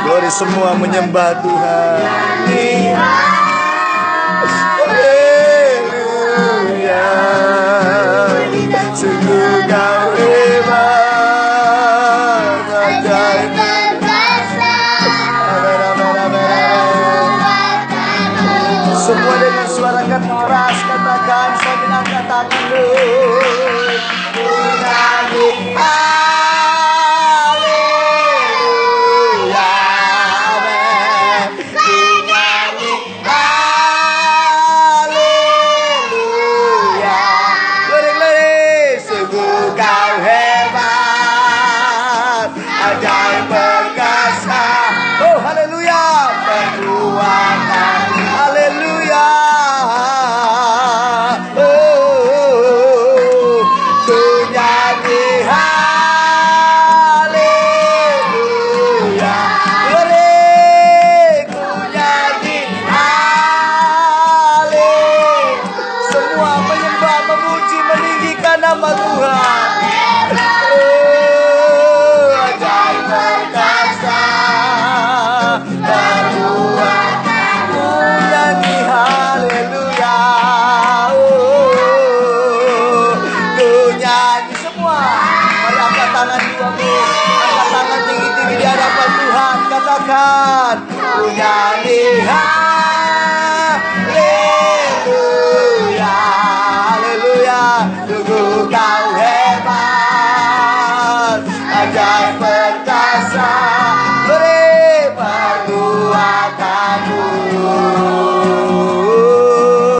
Glory, semua menyembah Tuhan. Haleluya. Sungguh kau hebat, ajaib. Semua dengan suara keras katakan sambil angkat tangan lu. Nyanyi haleluya, amen. Nyanyi haleluya. Glory, sungguh kau hebat, ajaib perkasa. Oh haleluya, perbuatan. Haleluya. Ku nyanyi haleluya. Glory. Ku nyanyi haleluya. Semua menyembah, memuji, meninggikan nama Tuhan. Ajaib perkasa, haleluya. Ku nyanyi semua. Mari angkat tangan duamu, angkat tangan tinggi-tinggi di hadapan Tuhan. Katakan, ku nyanyi haleluya, haleluya. Sungguh kau